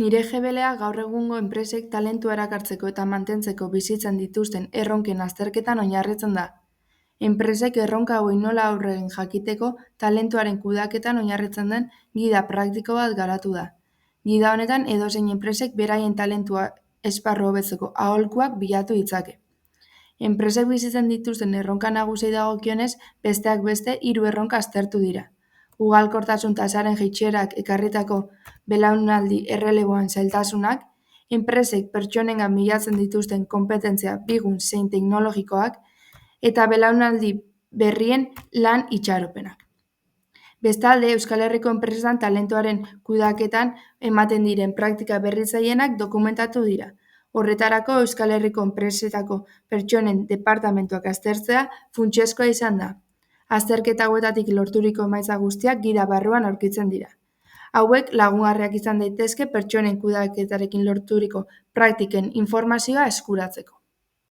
Nire jebelea gaur egungo enpresek talentua erakartzeko eta mantentzeko bizitzen dituzten erronken azterketan oinarritzen da. Enpresek erronka hauei nola aurre egin jakiteko talentuaren kudeaketan oinarritzen den gida praktiko bat garatu da. Gida honetan edozein enpresek beraien talentua esparru hobetzeko aholkuak bilatu ditzake. Enpresek bizitzen dituzten erronka nagusiei dagokionez, besteak beste 3 erronka aztertu dira. Ugalkortasun tasaren jaitsierak ekarritako belaunaldi erreleboan zailtasunak, enpresek pertsonengan bilatzen dituzten konpetentzia bigun zein teknologikoak, eta belaunaldi berrien lan itxaropenak. Bestalde, Euskal Herriko enpresetan talentuaren kudeaketan ematen diren praktika berritzaileenak dokumentatu dira. Horretarako, Euskal Herriko enpresetako pertsonen departamentuak aztertzea funtsezkoa izan da. Azterketa hauetatik lorturiko emaitza guztiak gida barruan aurkitzen dira. Hauek lagungarriak izan daitezke pertsonen kudeaketarekin lorturiko praktiken informazioa eskuratzeko.